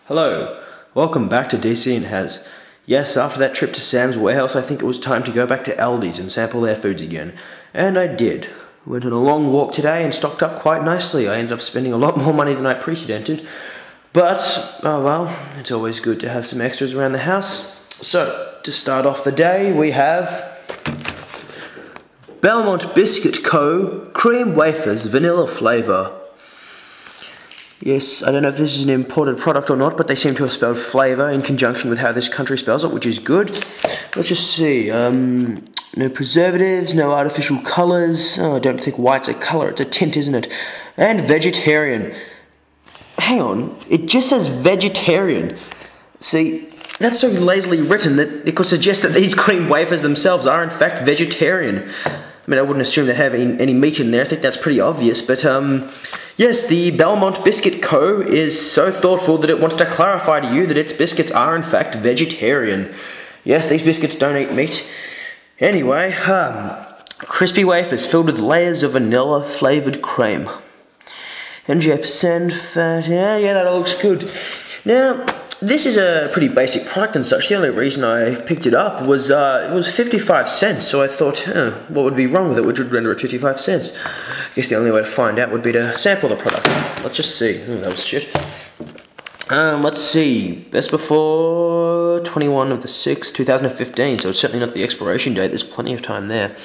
Hello, welcome back to DC and Has. Yes, after that trip to Sam's warehouse, I think it was time to go back to Aldi's and sample their foods again. And I did. Went on a long walk today and stocked up quite nicely. I ended up spending a lot more money than I precedented. But, oh well, it's always good to have some extras around the house. So, to start off the day, we have Belmont Biscuit Co. Cream Wafers Vanilla Flavour. Yes, I don't know if this is an imported product or not, but they seem to have spelled flavour in conjunction with how this country spells it, which is good. Let's just see. No preservatives, no artificial colours. Oh, I don't think white's a colour, it's a tint, isn't it? And vegetarian. Hang on, it just says vegetarian. See, that's so lazily written that it could suggest that these cream wafers themselves are in fact vegetarian. I mean, I wouldn't assume they have any meat in there. I think that's pretty obvious, but yes, the Belmont Biscuit Co. is so thoughtful that it wants to clarify to you that its biscuits are in fact vegetarian. Yes, these biscuits don't eat meat. Anyway, crispy wafers filled with layers of vanilla flavoured cream. 98% fat, yeah, that all looks good. Now, this is a pretty basic product and such. The only reason I picked it up was it was 55 cents, so I thought, what would be wrong with it, which would render it 55 cents? I guess the only way to find out would be to sample the product. Let's just see. That was shit. Let's see. Best before 21 of the 6th, 2015, so it's certainly not the expiration date. There's plenty of time there.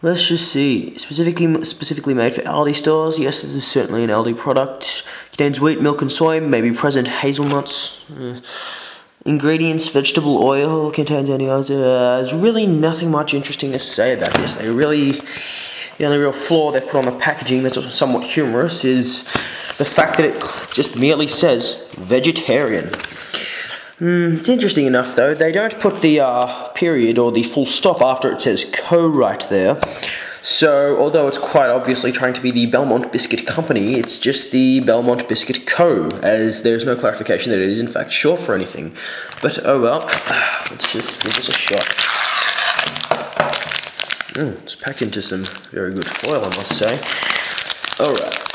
Let's just see. Specifically made for Aldi stores. Yes, this is certainly an Aldi product. Contains wheat, milk, and soy. May be present hazelnuts. Ingredients: vegetable oil. Contains any other. There's really nothing much interesting to say about this. The only real flaw they've put on the packaging that's also somewhat humorous is the fact that it just merely says vegetarian. It's interesting enough though, they don't put the period or the full stop after it says Co right there. So, although it's quite obviously trying to be the Belmont Biscuit Company, it's just the Belmont Biscuit Co, as there's no clarification that it is in fact short for anything. But oh well, let's just give this a shot. It's packed into some very good foil, I must say. Alright.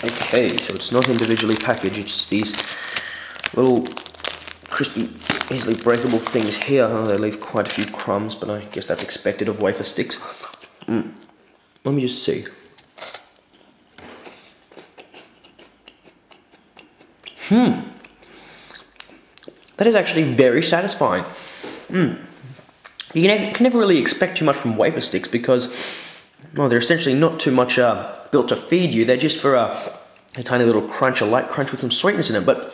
Okay, so it's not individually packaged, it's just these little crispy, easily breakable things here. Oh, they leave quite a few crumbs, but I guess that's expected of wafer sticks. Let me just see. That is actually very satisfying. You can never really expect too much from wafer sticks because, well, they're essentially not too much built to feed you. They're just for a tiny little crunch, a light crunch with some sweetness in it. But,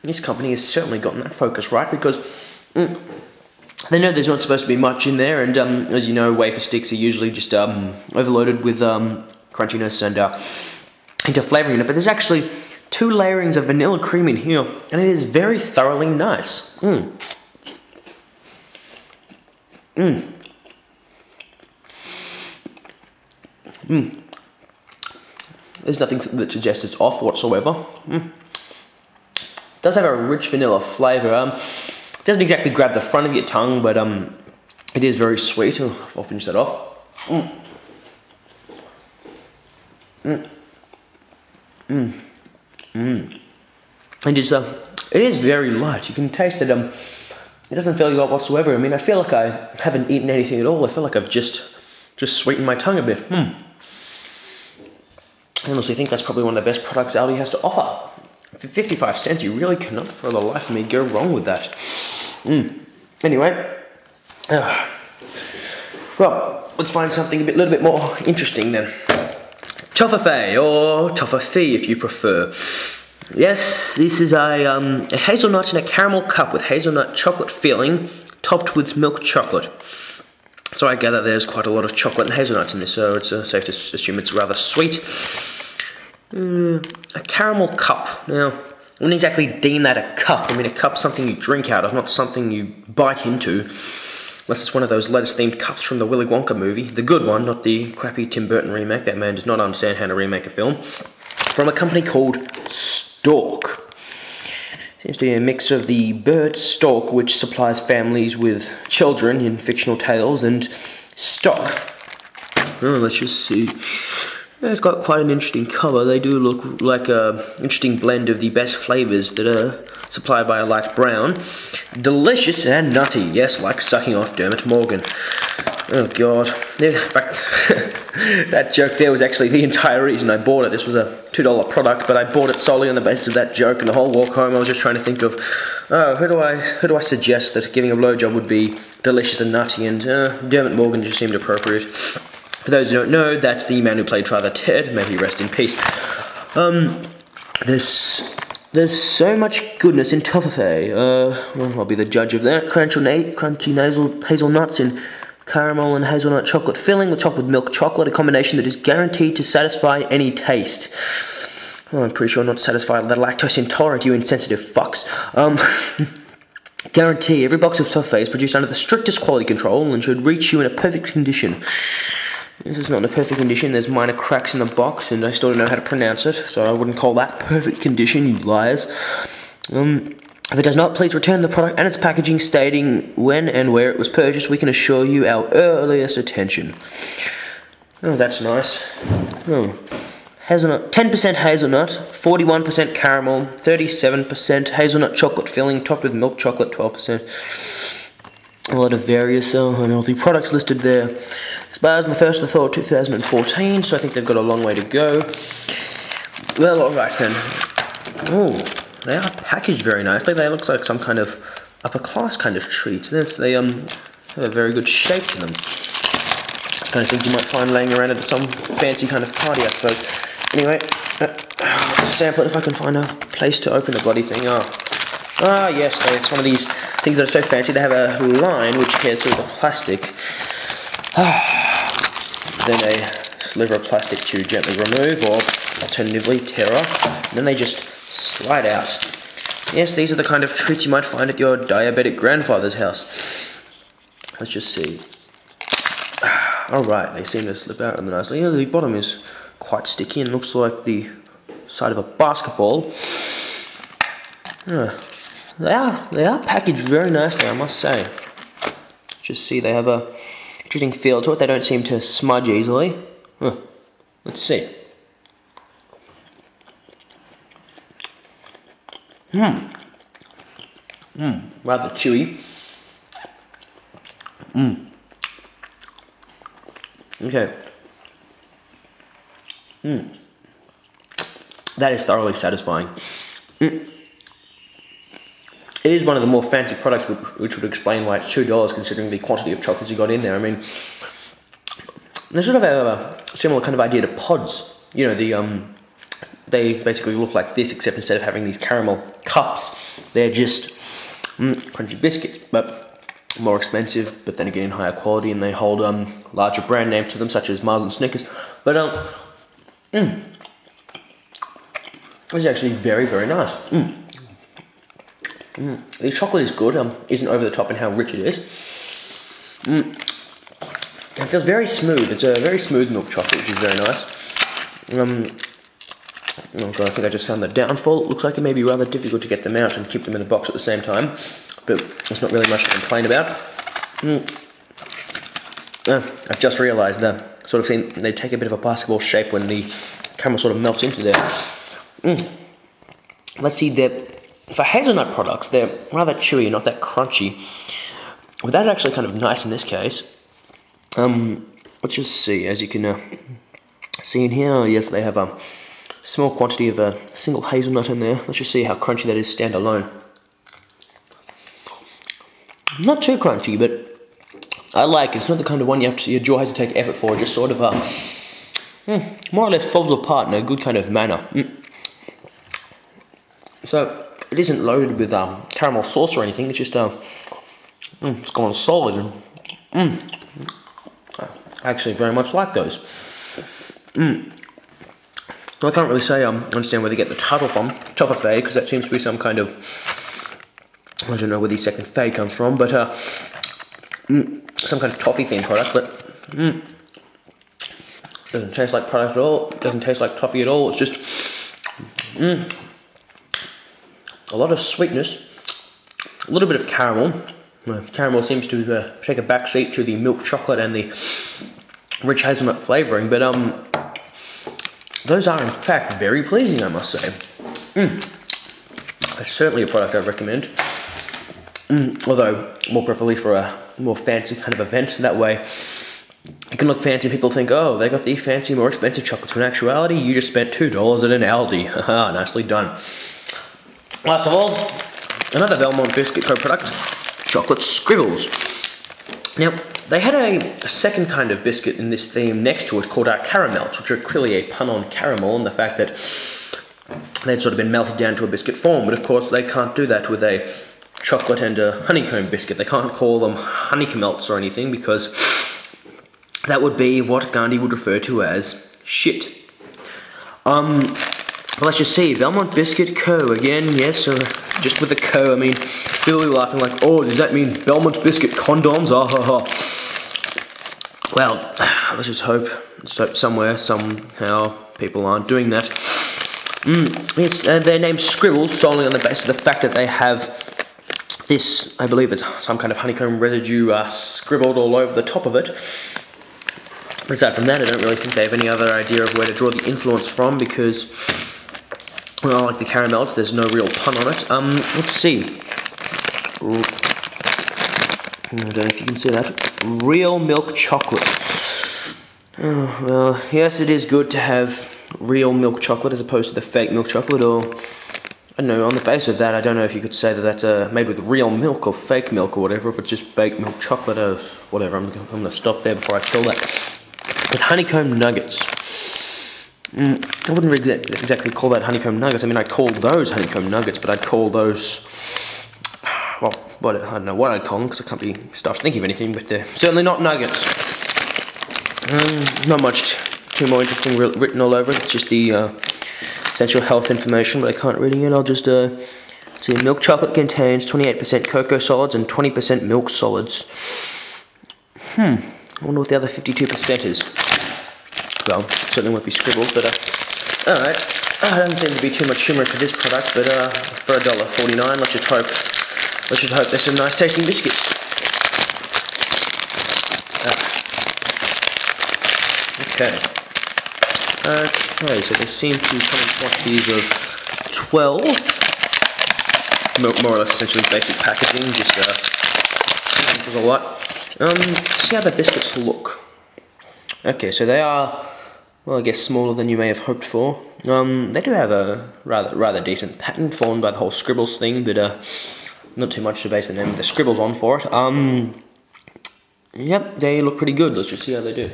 this company has certainly gotten that focus right because they know there's not supposed to be much in there, and as you know, wafer sticks are usually just overloaded with crunchiness and into flavouring in it. But there's actually 2 layerings of vanilla cream in here, and it is very thoroughly nice. There's nothing that suggests it's off whatsoever. It does have a rich vanilla flavour. Doesn't exactly grab the front of your tongue, but it is very sweet. I'll finish that off. And it is very light. You can taste that it doesn't fill you up whatsoever. I mean, I feel like I haven't eaten anything at all. I feel like I've just sweetened my tongue a bit. I honestly think that's probably one of the best products Aldi has to offer. For 55 cents, you really cannot for the life of me go wrong with that. Anyway, well, let's find something a little bit more interesting then. Toffifee, or Toffifee if you prefer. Yes, this is a hazelnut in a caramel cup with hazelnut chocolate filling, topped with milk chocolate. So I gather there's quite a lot of chocolate and hazelnuts in this, so it's safe to assume it's rather sweet. A caramel cup. Now, I wouldn't exactly deem that a cup. I mean, a cup's something you drink out of, not something you bite into. Unless it's one of those lettuce-themed cups from the Willy Wonka movie. The good one, not the crappy Tim Burton remake. That man does not understand how to remake a film. From a company called Stork. Seems to be a mix of the bird stalk, which supplies families with children in fictional tales, and stock. Oh, let's just see. Yeah, it's got quite an interesting cover. They do look like an interesting blend of the best flavours that are supplied by a light brown. Delicious and nutty. Yes, like sucking off Dermot Morgan. Oh god. Yeah, that joke there was actually the entire reason I bought it. This was a $2 product, but I bought it solely on the basis of that joke, and the whole walk home I was just trying to think of, oh, who do I suggest that giving a blowjob would be delicious and nutty, and Dermot Morgan just seemed appropriate. For those who don't know, that's the man who played Father Ted, may he rest in peace. There's so much goodness in Toffifee. Well, I'll be the judge of that. Crunchy hazelnuts in caramel and hazelnut chocolate filling with topped with milk chocolate, a combination that is guaranteed to satisfy any taste. Oh, I'm pretty sure not satisfied that lactose intolerant, you insensitive fucks. Guarantee every box of Toffifee is produced under the strictest quality control and should reach you in a perfect condition. This is not in a perfect condition. There's minor cracks in the box, and I still don't know how to pronounce it, so I wouldn't call that perfect condition, you liars. If it does not, please return the product and its packaging stating when and where it was purchased. We can assure you our earliest attention. Oh, that's nice. Oh. Hazelnut, 10% hazelnut, 41% caramel, 37% hazelnut chocolate filling, topped with milk chocolate, 12%. A lot of various unhealthy products listed there. Expires on the 1st of the 3rd, 2014, so I think they've got a long way to go. Well, alright then. Oh, they are packaged very nicely. They look like some kind of upper class kind of treats. They have a very good shape to them. Kind of things you might find laying around at some fancy kind of party, I suppose. Anyway, let's sample it if I can find a place to open the bloody thing. Ah, yes, it's one of these things that are so fancy. They have a line which tears through the plastic. Then a sliver of plastic to gently remove, or alternatively tear off, and then they just slide out. Yes, these are the kind of treats you might find at your diabetic grandfather's house. Let's just see. Alright, they seem to slip out really nicely. Yeah, the bottom is quite sticky and looks like the side of a basketball. They are packaged very nicely, I must say. Just see, they have a interesting feel to it. They don't seem to smudge easily. Let's see. Rather chewy. Okay. That is thoroughly satisfying. It is one of the more fancy products, which would explain why it's $2 considering the quantity of chocolates you got in there. I mean, they sort of have a similar kind of idea to pods. You know, they basically look like this, except instead of having these caramel cups, they're just crunchy biscuit, but more expensive, but then again in higher quality, and they hold larger brand names to them, such as Mars and Snickers. But this is actually very, very nice. The chocolate is good, isn't over the top in how rich it is. It feels very smooth. It's a very smooth milk chocolate, which is very nice. Oh god, I think I just found the downfall. It looks like it may be rather difficult to get them out and keep them in the box at the same time, but there's not really much to complain about. I've just realised that sort of thing, they take a bit of a basketball shape when the caramel sort of melts into there. Let's see, for hazelnut products, they're rather chewy, not that crunchy. But that's actually kind of nice in this case. Let's just see, as you can see in here, yes, they have a small quantity of a single hazelnut in there. Let's just see how crunchy that is standalone. Not too crunchy, but I like it. It's not the kind of one your jaw has to take effort for. It just sort of more or less falls apart in a good kind of manner. So it isn't loaded with caramel sauce or anything. It's just it's gone solid, and I actually very much like those. I can't really say I understand where they get the title from, Toffifee, because that seems to be some kind of, I don't know where the second Fey comes from, but some kind of toffee themed product, but doesn't taste like product at all. It doesn't taste like toffee at all. It's just a lot of sweetness, a little bit of caramel. Caramel seems to take a backseat to the milk chocolate and the rich hazelnut flavouring, but those are in fact very pleasing, I must say. It's certainly a product I'd recommend. Although, more preferably for a more fancy kind of event. That way, it can look fancy. People think, oh, they got the fancy, more expensive chocolates. In actuality, you just spent $2 at an Aldi. Haha, nicely done. Last of all, another Belmont Biscuit co-product, chocolate Scribbles. Now, they had a second kind of biscuit in this theme next to it called caramels, which are clearly a pun on caramel and the fact that they'd sort of been melted down to a biscuit form. But of course, they can't do that with a chocolate and a honeycomb biscuit. They can't call them honeycomelts or anything because that would be what Gandhi would refer to as shit. Let's just see, Belmont Biscuit Co. again, yes, just with the Co. I mean, people will be laughing like, oh, does that mean Belmont Biscuit condoms? Ah ha ha. Well, let's just hope somewhere, somehow, people aren't doing that. Yes, they're named Scribbles solely on the basis of the fact that they have this, I believe it's some kind of honeycomb residue scribbled all over the top of it. Aside from that, I don't really think they have any other idea of where to draw the influence from because, well, like the caramels, there's no real pun on it. Let's see. I don't know if you can see that. Real milk chocolate. Oh, well, yes, it is good to have real milk chocolate as opposed to the fake milk chocolate, or I don't know, on the basis of that, I don't know if you could say that that's made with real milk or fake milk or whatever, if it's just fake milk chocolate or whatever. I'm going to stop there before I kill that. With honeycomb nuggets. I wouldn't really exactly call that honeycomb nuggets. I mean, I'd call those honeycomb nuggets, but I'd call those, well, I don't know what I'd call them because I can't be stuffed thinking of anything, but they're certainly not nuggets. Not much too more interesting written all over it. It's just the essential health information, but I can't read it. I'll just see. Milk chocolate contains 28% cocoa solids and 20% milk solids. I wonder what the other 52% is. Well, certainly won't be Scribbles, but alright. Doesn't seem to be too much humour for this product, but for $1.49, let's just hope there's some nice tasting biscuits. Okay, so they seem to come in quantities of 12. More or less essentially basic packaging, just a lot. See how the biscuits look. Okay, so they are, well, I guess smaller than you may have hoped for. They do have a rather decent pattern formed by the whole Scribbles thing, but not too much to base the name of the Scribbles on for it. Yep, they look pretty good. Let's just see how they do.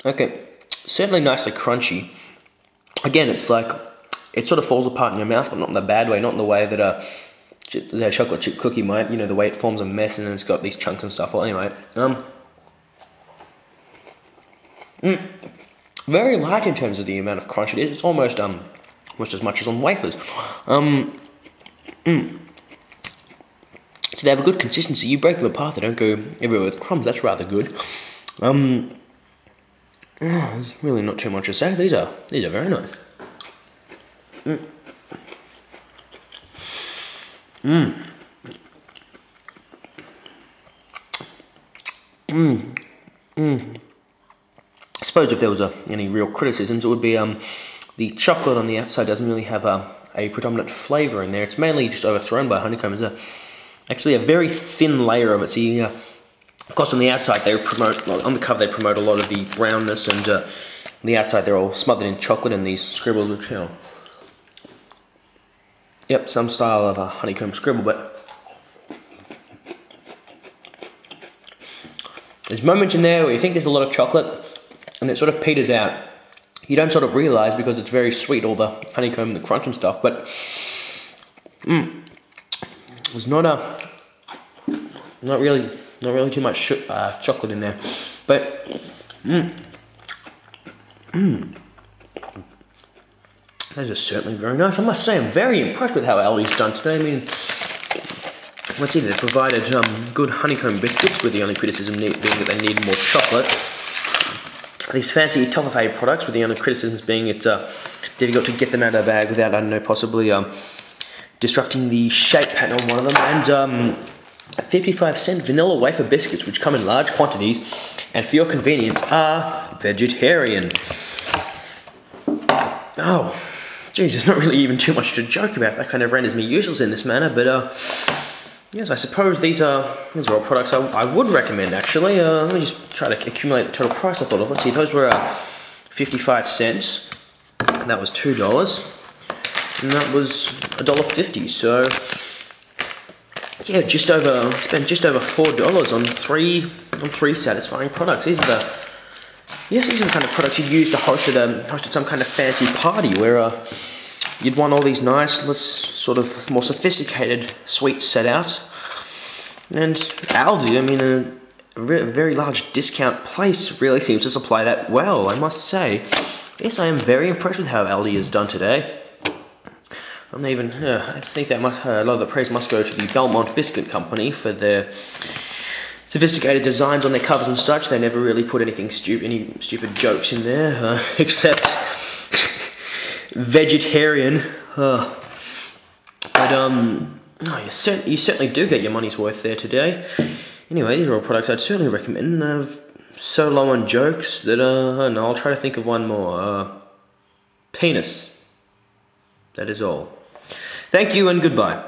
Okay, certainly nicely crunchy. Again, it's like, it sort of falls apart in your mouth, but not in the bad way, not in the way that a chocolate chip cookie might, you know, the way it forms a mess and then it's got these chunks and stuff. Well, anyway, very light in terms of the amount of crunch it is. It's almost as much as on wafers. So they have a good consistency. You break them apart, they don't go everywhere with crumbs. That's rather good. There's really not too much to say. These are very nice. I suppose if there was any real criticisms, it would be the chocolate on the outside doesn't really have a predominant flavour in there. It's mainly just overthrown by honeycomb. There's actually a very thin layer of it. So you, of course, on the outside they promote, well, on the cover they promote a lot of the brownness, and on the outside they're all smothered in chocolate in these Scribbles, which, you know, yep, some style of a honeycomb Scribble, but there's moments in there where you think there's a lot of chocolate and it sort of peters out. You don't sort of realise because it's very sweet, all the honeycomb, the crunch and stuff, but there's not really too much chocolate in there, but those are certainly very nice. I must say I'm very impressed with how Aldi's done today. I mean, let's see, they provided good honeycomb biscuits, with the only criticism being that they need more chocolate. These fancy Toffifee products, with the only criticisms being it's difficult to get them out of the bag without, I don't know, possibly disrupting the shape pattern on one of them. And 55-cent vanilla wafer biscuits, which come in large quantities and for your convenience are vegetarian. Oh, geez, there's not really even too much to joke about. That kind of renders me useless in this manner, but yes, I suppose these are all products I would recommend, actually. Let me just try to accumulate the total price I thought of. Let's see, those were 55 cents, and that was $2, and that was $1.50, so yeah, spent just over $4 on three satisfying products. These are the kind of products you'd use to host at some kind of fancy party where you'd want all these nice, sort of more sophisticated sweets set out. And Aldi, I mean, a very large discount place, really seems to supply that well, I must say. Yes, I am very impressed with how Aldi has done today. I think that a lot of the praise must go to the Belmont Biscuit Company for their sophisticated designs on their covers and such. They never really put any stupid jokes in there, except vegetarian. But you certainly do get your money's worth there today. Anyway, these are all products I'd certainly recommend. I'm so low on jokes that no, I'll try to think of one more. Penis. That is all. Thank you and goodbye.